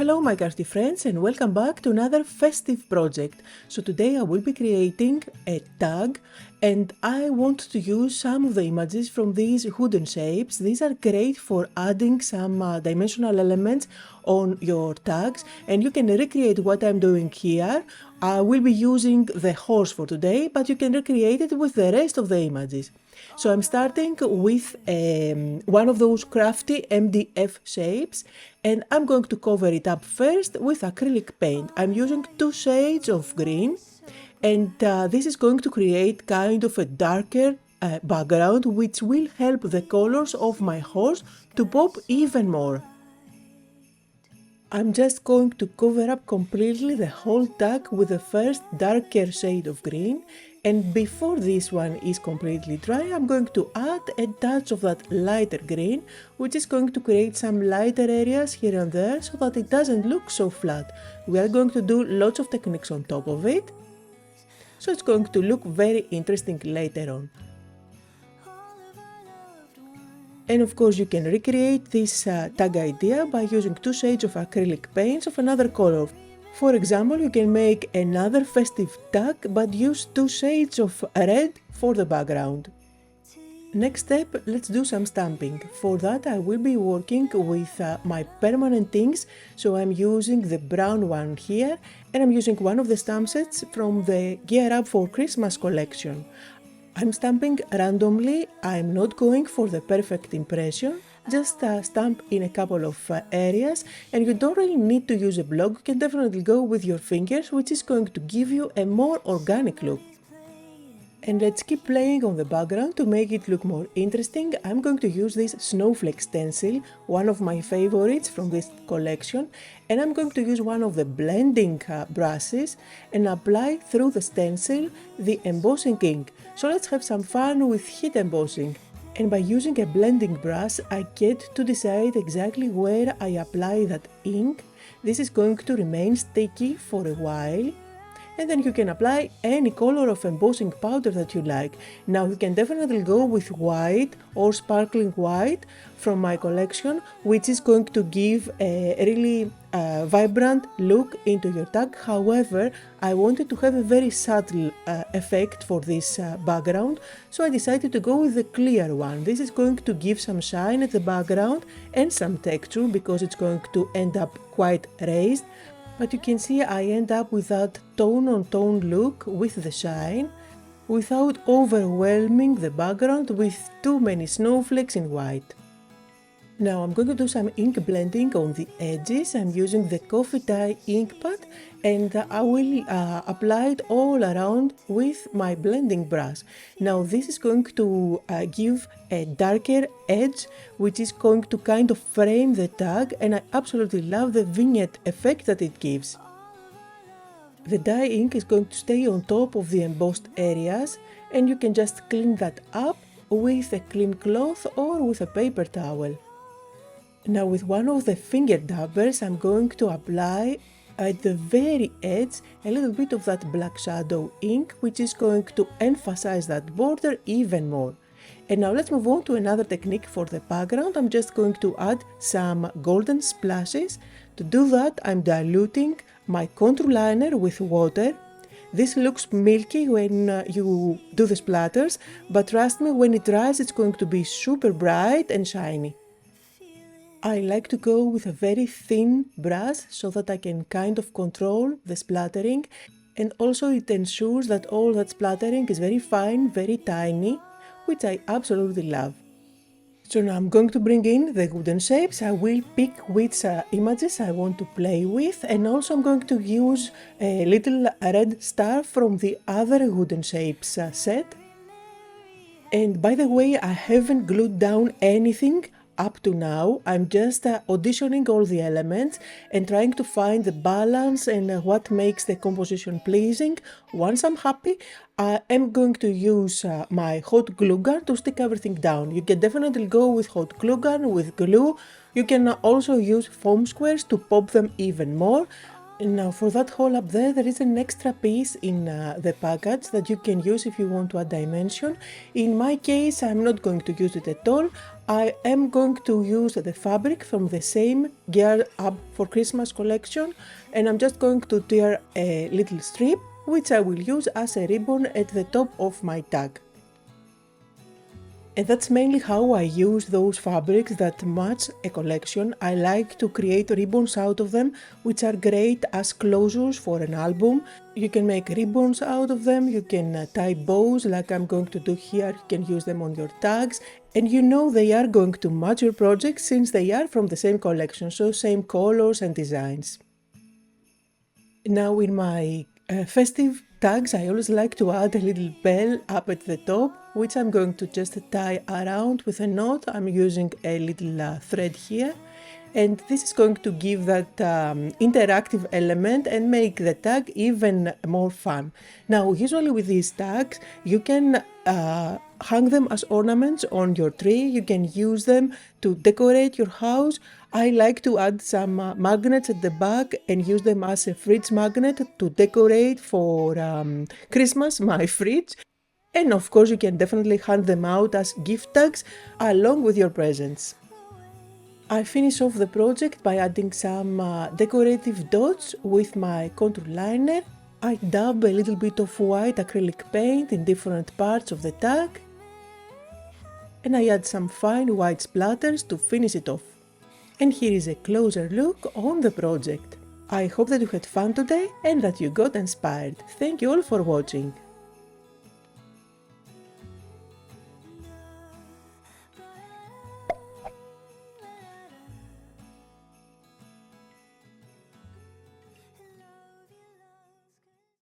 Hello my crafty friends and welcome back to another festive project. So today I will be creating a tag and I want to use some of the images from these wooden shapes. These are great for adding some dimensional elements on your tags and you can recreate what I'm doing here. I will be using the horse for today, but you can recreate it with the rest of the images. So I'm starting with one of those crafty MDF shapes and I'm going to cover it up first with acrylic paint. I'm using two shades of green and this is going to create kind of a darker background which will help the colors of my horse to pop even more. I'm just going to cover up completely the whole tag with the first darker shade of green, and before this one is completely dry I'm going to add a touch of that lighter green, which is going to create some lighter areas here and there so that it doesn't look so flat. We are going to do lots of techniques on top of it, so it's going to look very interesting later on. And of course you can recreate this tag idea by using two shades of acrylic paints of another color. For example, you can make another festive tag but use two shades of red for the background. Next step, let's do some stamping. For that I will be working with my permanent inks, so I'm using the brown one here and I'm using one of the stamp sets from the Gear Up for Christmas collection. I'm stamping randomly, I'm not going for the perfect impression, just stamp in a couple of areas, and you don't really need to use a block, you can definitely go with your fingers, which is going to give you a more organic look. And let's keep playing on the background to make it look more interesting. I'm going to use this snowflake stencil, one of my favorites from this collection, and I'm going to use one of the blending brushes and apply through the stencil the embossing ink. So let's have some fun with heat embossing. And by using a blending brush I get to decide exactly where I apply that ink. This is going to remain sticky for a while. And then you can apply any color of embossing powder that you like. Now you can definitely go with white or sparkling white from my collection, which is going to give a really vibrant look into your tag. However, I wanted to have a very subtle effect for this background, so I decided to go with the clear one. This is going to give some shine at the background and some texture because it's going to end up quite raised. But you can see I end up with that tone-on-tone look with the shine, without overwhelming the background with too many snowflakes in white. Now I'm going to do some ink blending on the edges. I'm using the coffee dye ink pad and I will apply it all around with my blending brush. Now this is going to give a darker edge which is going to kind of frame the tag, and I absolutely love the vignette effect that it gives. The dye ink is going to stay on top of the embossed areas and you can just clean that up with a clean cloth or with a paper towel. Now with one of the finger dabbers I'm going to apply at the very edge a little bit of that black shadow ink, which is going to emphasize that border even more. And now let's move on to another technique for the background. I'm just going to add some golden splashes. To do that I'm diluting my contour liner with water. This looks milky when you do the splatters, but trust me, when it dries it's going to be super bright and shiny. I like to go with a very thin brush so that I can kind of control the splattering, and also it ensures that all that splattering is very fine, very tiny, which I absolutely love. So now I'm going to bring in the wooden shapes. I will pick which images I want to play with, and also I'm going to use a little red star from the other wooden shapes set. And by the way, I haven't glued down anything up to now. I'm just auditioning all the elements and trying to find the balance and what makes the composition pleasing. Once I'm happy, I am going to use my hot glue gun to stick everything down. You can definitely go with hot glue gun, with glue. You can also use foam squares to pop them even more. Now for that hole up there, there is an extra piece in the package that you can use if you want to add dimension. In my case, I'm not going to use it at all. I am going to use the fabric from the same Gear Up for Christmas collection, and I'm just going to tear a little strip, which I will use as a ribbon at the top of my tag. And that's mainly how I use those fabrics that match a collection. I like to create ribbons out of them, which are great as closures for an album. You can make ribbons out of them, you can tie bows like I'm going to do here, you can use them on your tags, and you know they are going to match your project since they are from the same collection, so same colors and designs. Now in my festive tags, I always like to add a little bell up at the top, which I'm going to just tie around with a knot. I'm using a little thread here, and this is going to give that interactive element and make the tag even more fun. Now, usually with these tags, you can hang them as ornaments on your tree, you can use them to decorate your house. I like to add some magnets at the back and use them as a fridge magnet to decorate for Christmas my fridge. And of course you can definitely hand them out as gift tags along with your presents. I finish off the project by adding some decorative dots with my contour liner. I dab a little bit of white acrylic paint in different parts of the tag, and I add some fine white splatters to finish it off. And here is a closer look on the project. I hope that you had fun today and that you got inspired. Thank you all for watching.